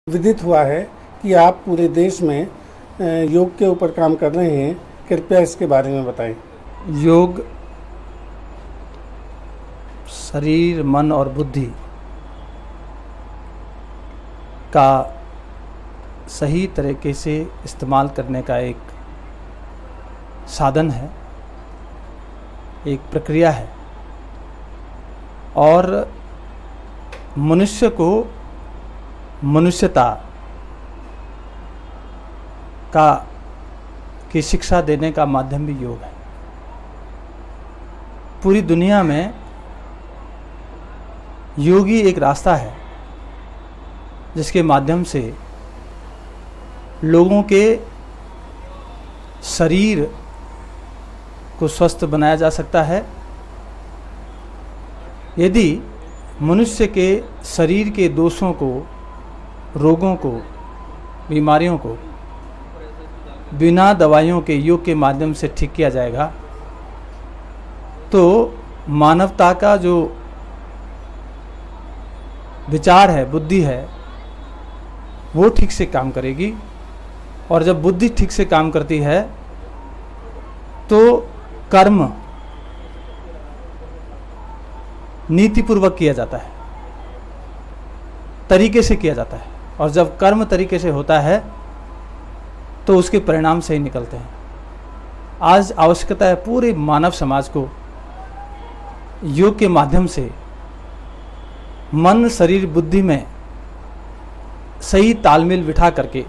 विदित हुआ है कि आप पूरे देश में योग के ऊपर काम कर रहे हैं, कृपया इसके बारे में बताएं। योग शरीर, मन और बुद्धि का सही तरीके से इस्तेमाल करने का एक साधन है, एक प्रक्रिया है और मनुष्य को मनुष्यता की शिक्षा देने का माध्यम भी योग है। पूरी दुनिया में योग ही एक रास्ता है जिसके माध्यम से लोगों के शरीर को स्वस्थ बनाया जा सकता है। यदि मनुष्य के शरीर के दोषों को, रोगों को, बीमारियों को बिना दवाइयों के योग के माध्यम से ठीक किया जाएगा तो मानवता का जो विचार है, बुद्धि है, वो ठीक से काम करेगी। और जब बुद्धि ठीक से काम करती है तो कर्म नीतिपूर्वक किया जाता है, तरीके से किया जाता है। और जब कर्म तरीके से होता है तो उसके परिणाम सही निकलते हैं। आज आवश्यकता है पूरे मानव समाज को योग के माध्यम से मन, शरीर, बुद्धि में सही तालमेल बिठा करके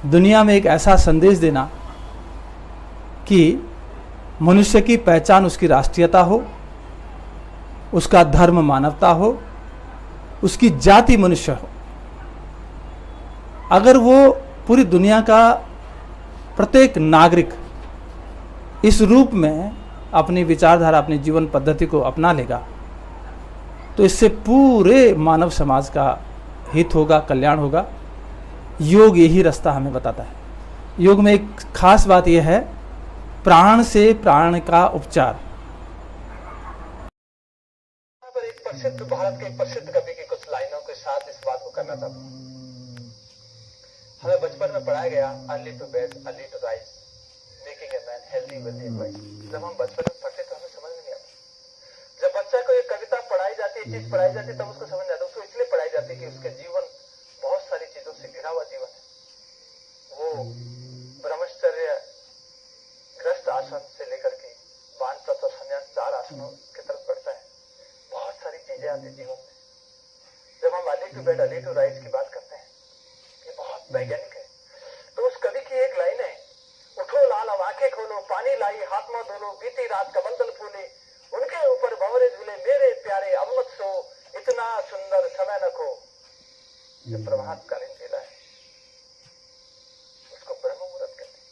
दुनिया में एक ऐसा संदेश देना कि मनुष्य की पहचान उसकी राष्ट्रीयता हो, उसका धर्म मानवता हो, उसकी जाति मनुष्य हो। अगर वो पूरी दुनिया का प्रत्येक नागरिक इस रूप में अपनी विचारधारा, अपनी जीवन पद्धति को अपना लेगा तो इससे पूरे मानव समाज का हित होगा, कल्याण होगा। योग यही रास्ता हमें बताता है। योग में एक खास बात यह है, प्राण से प्राण का उपचार। एक प्रसिद्ध भारत के एक प्रसिद्ध कवि की कुछ लाइनों के साथ इस बात को करना था। हमें बचपन में पढ़ाया गया early to bed early to rise making a man healthy with advice. जब हम बचपन में पढ़ते तो हमें समझ में नहीं आता। जब बच्चा को एक कविता पढ़ाई जाती है, चीज पढ़ाई जाती है, तब उसको समझ आता है। उसको इसलिए पढ़ाई जाती है कि उसके जीवन बहुत सारी चीजों से घिरा हुआ जीवन है। वो ब्रह्मचर्य ग्रस्त आसन से लेकर के वानप्रस्थ और संन्यास 4 आसनों की तरफ बढ़ता है। बहुत सारी चीजें आती जीवन में। जब हम early to bed early to rise की बात करते हैं, ये बहुत वैज्ञानिक है। तो उस कवि की एक लाइन है, उठो लाल अब आंखें खोलो, पानी लाई हाथ में धो लो, बीती रात कमंडल फूले, उनके ऊपर भंवरे झूले, मेरे प्यारे अब मत सो, इतना सुंदर समय न खो। ये प्रभातकालीन लीला है, उसको ब्रह्म मुहूर्त कहते हैं।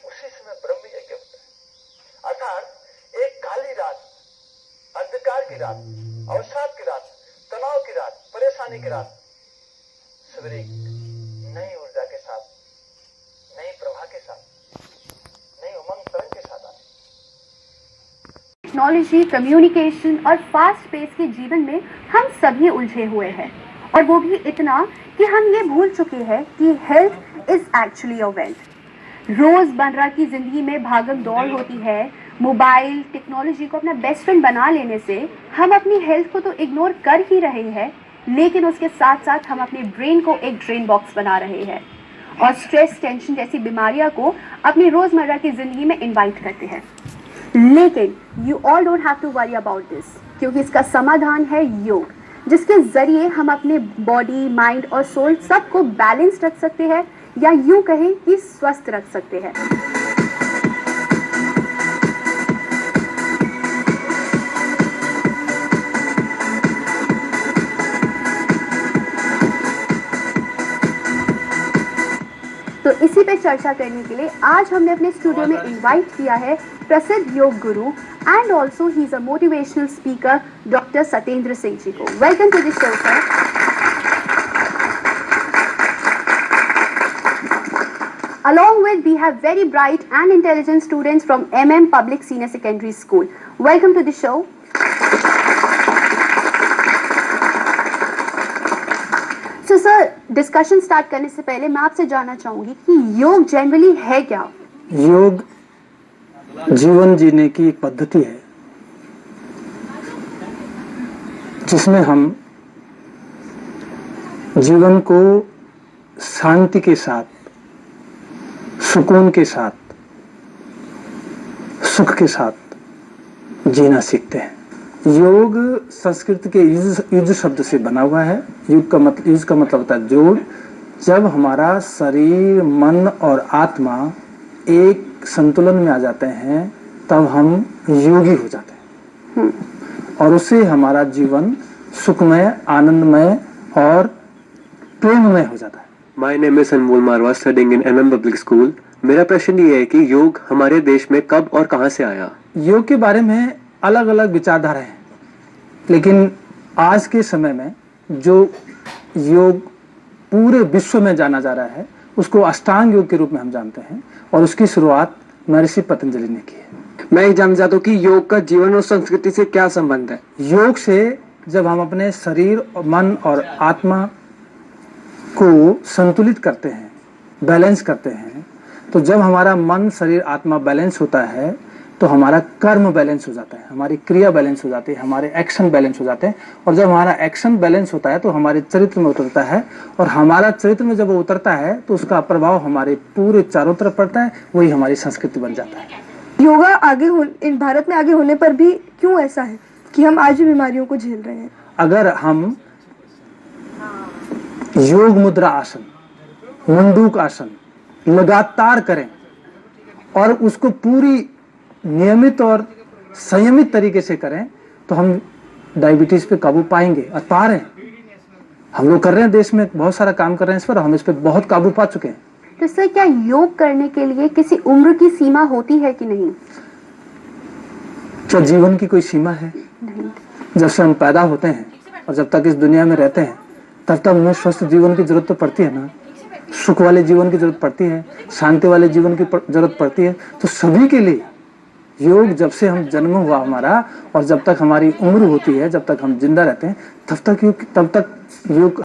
उसी समय ब्रह्म यज्ञ होता है। अर्थात एक काली रात, अंधकार की रात, अवसाद की रात, तनाव की रात, परेशानी की रात, सवेरे नई ऊर्जा के साथ, नई प्रभा के साथ, नई उमंग तरंग के साथ आती। टेक्नोलॉजी, कम्युनिकेशन और फास्ट पेस के जीवन में हम सभी उलझे हुए हैं, और वो भी इतना कि हम ये भूल चुके हैं कि health is actually a wealth. रोजमर्रा की जिंदगी में भागम दौड़ होती है। मोबाइल टेक्नोलॉजी को अपना बेस्ट फ्रेंड बना लेने से हम अपनी हेल्थ को तो इग्नोर कर ही रहे हैं, लेकिन उसके साथ साथ हम अपने ब्रेन को एक ड्रेन बॉक्स बना रहे हैं और स्ट्रेस, टेंशन जैसी बीमारियां को अपनी रोजमर्रा की जिंदगी में इनवाइट करते हैं। लेकिन you all don't have to worry about this, क्योंकि इसका समाधान है योग, जिसके जरिए हम अपने बॉडी, माइंड और सोल सबको बैलेंस रख सकते हैं, या यूं कहें कि स्वस्थ रख सकते हैं। तो इसी पे चर्चा करने के लिए आज हमने अपने स्टूडियो में इनवाइट किया है प्रसिद्ध योग गुरु and also he is a motivational speaker doctor Satyendra Singh ji को। Welcome to the show sir. Along with we have very bright and intelligent students from MM Public Senior Secondary School. Welcome to the show. So sir, discussion start करने से पहले मैं आपसे जानना चाहूंगी कि योग जनरली है क्या? योग जीवन जीने की एक पद्धति है जिसमें हम जीवन को शांति के साथ, सुकून के साथ, सुख के साथ जीना सीखते हैं। योग संस्कृत के युज शब्द से बना हुआ है। युज का मतलब होता है जोड़। जब हमारा शरीर, मन और आत्मा एक संतुलन में आ जाते हैं तब हम योगी हो जाते हैं और उससे हमारा जीवन सुखमय, आनंदमय और प्रेममय हो जाता है। My name is Anmol Marwa, studying in MM Public School. मेरा प्रश्न ये है कि योग हमारे देश में कब और कहां से आया? योग के बारे में अलग अलग विचारधारा हैं, लेकिन आज के समय में जो योग पूरे विश्व में जाना जा रहा है उसको अष्टांग योग के रूप में हम जानते हैं और उसकी शुरुआत महर्षि पतंजलि ने की है। मैं ये जानना चाहता हूँ कि योग का जीवन और संस्कृति से क्या संबंध है? योग से जब हम अपने शरीर, मन और आत्मा को संतुलित करते हैं, बैलेंस करते हैं, तो जब हमारा मन, शरीर, आत्मा बैलेंस होता है तो हमारा कर्म बैलेंस हो जाता है, हमारी क्रिया बैलेंस हो जाती है, हमारे एक्शन बैलेंस हो जाते हैं और जब हमारा एक्शन बैलेंस होता है तो हमारे चरित्र में उतरता है और हमारा चरित्र में जब वो उतरता है तो उसका प्रभाव हमारे पूरे चारों तरफ पड़ता है, वही हमारी संस्कृति बन जाता है। योगा इन भारत में आगे होने पर भी क्यों ऐसा है कि हम आज भी बीमारियों को झेल रहे हैं? अगर हम योग मुद्रा आसन, मंडूक आसन लगातार करें और उसको पूरी नियमित और संयमित तरीके से करें तो हम डायबिटीज पे काबू पाएंगे और पा रहे हैं। हम लोग कर रहे हैं, देश में बहुत सारा काम कर रहे हैं इस पर, हम इस पर बहुत काबू पा चुके हैं। तो सर, क्या योग करने के लिए किसी उम्र की सीमा होती है कि नहीं? क्या जीवन की कोई सीमा है? नहीं। जब से हम पैदा होते हैं और जब तक इस दुनिया में रहते हैं तब तक हमें स्वस्थ जीवन की जरूरत तो पड़ती है ना, सुख वाले जीवन की जरूरत पड़ती है, शांति वाले जीवन की जरूरत पड़ती है। तो सभी के लिए योग, जब से हम जन्म हुआ हमारा और जब तक हमारी उम्र होती है, जब तक हम जिंदा रहते हैं तब तक योग।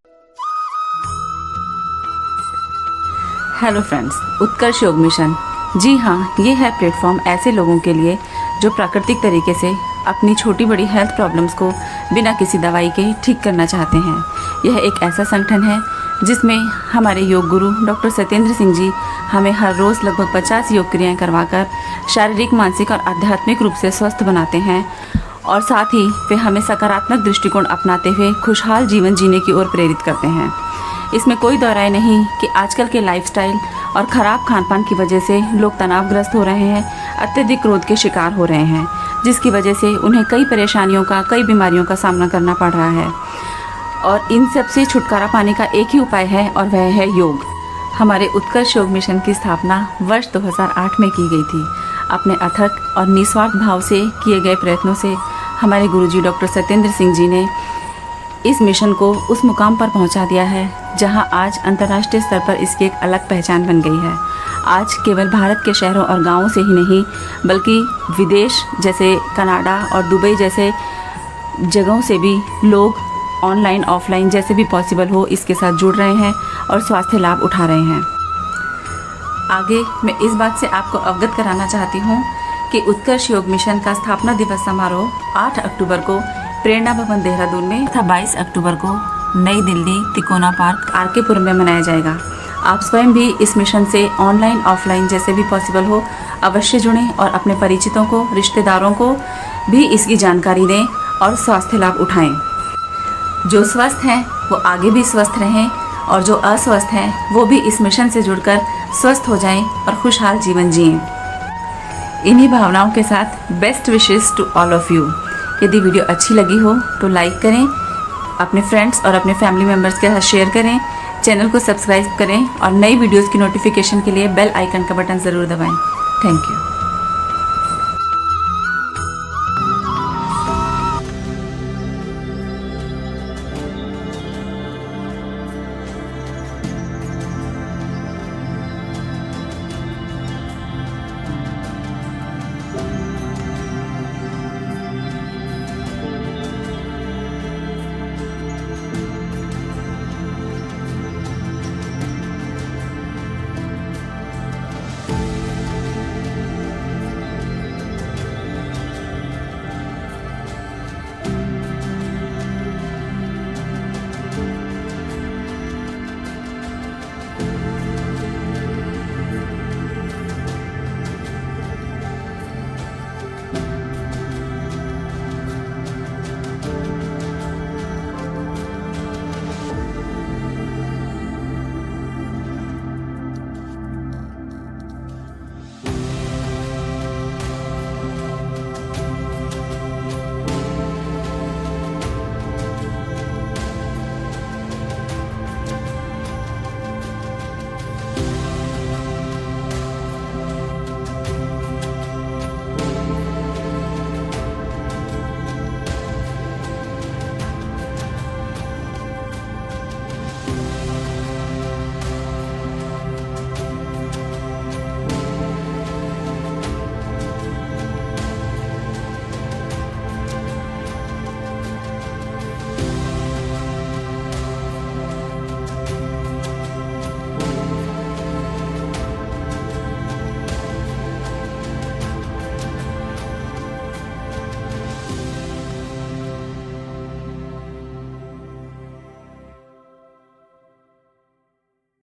हेलो फ्रेंड्स, उत्कर्ष योग मिशन। जी हाँ, ये है प्लेटफॉर्म ऐसे लोगों के लिए जो प्राकृतिक तरीके से अपनी छोटी बड़ी हेल्थ प्रॉब्लम्स को बिना किसी दवाई के ठीक करना चाहते हैं। यह एक ऐसा संगठन है जिसमें हमारे योग गुरु डॉक्टर सत्येंद्र सिंह जी हमें हर रोज़ लगभग 50 योग क्रियाएँ करवाकर शारीरिक, मानसिक और आध्यात्मिक रूप से स्वस्थ बनाते हैं और साथ ही वे हमें सकारात्मक दृष्टिकोण अपनाते हुए खुशहाल जीवन जीने की ओर प्रेरित करते हैं। इसमें कोई दो राय नहीं कि आजकल के लाइफस्टाइल और ख़राब खान पान की वजह से लोग तनावग्रस्त हो रहे हैं, अत्यधिक क्रोध के शिकार हो रहे हैं, जिसकी वजह से उन्हें कई परेशानियों का, कई बीमारियों का सामना करना पड़ रहा है। और इन सब से छुटकारा पाने का एक ही उपाय है और वह है योग। हमारे उत्कर्ष योग मिशन की स्थापना वर्ष 2008 में की गई थी। अपने अथक और निस्वार्थ भाव से किए गए प्रयत्नों से हमारे गुरुजी डॉक्टर सत्येंद्र सिंह जी ने इस मिशन को उस मुकाम पर पहुंचा दिया है जहां आज अंतर्राष्ट्रीय स्तर पर इसकी एक अलग पहचान बन गई है। आज केवल भारत के शहरों और गांवों से ही नहीं बल्कि विदेश जैसे कनाडा और दुबई जैसे जगहों से भी लोग ऑनलाइन, ऑफलाइन जैसे भी पॉसिबल हो इसके साथ जुड़ रहे हैं और स्वास्थ्य लाभ उठा रहे हैं। आगे मैं इस बात से आपको अवगत कराना चाहती हूँ कि उत्कर्ष योग मिशन का स्थापना दिवस समारोह 8 अक्टूबर को प्रेरणा भवन देहरादून में तथा 22 अक्टूबर को नई दिल्ली तिकोना पार्क आरकेपुर में मनाया जाएगा। आप स्वयं भी इस मिशन से ऑनलाइन, ऑफलाइन जैसे भी पॉसिबल हो अवश्य जुड़ें और अपने परिचितों को, रिश्तेदारों को भी इसकी जानकारी दें और स्वास्थ्य लाभ उठाएं। जो स्वस्थ हैं वो आगे भी स्वस्थ रहें और जो अस्वस्थ हैं वो भी इस मिशन से जुड़कर स्वस्थ हो जाएं और खुशहाल जीवन जिएं। इन्हीं भावनाओं के साथ best wishes to all of you. यदि वीडियो अच्छी लगी हो तो लाइक करें, अपने फ्रेंड्स और अपने फैमिली मेम्बर्स के साथ शेयर करें, चैनल को सब्सक्राइब करें और नई वीडियोस की नोटिफिकेशन के लिए बेल आइकन का बटन ज़रूर दबाएं। Thank you.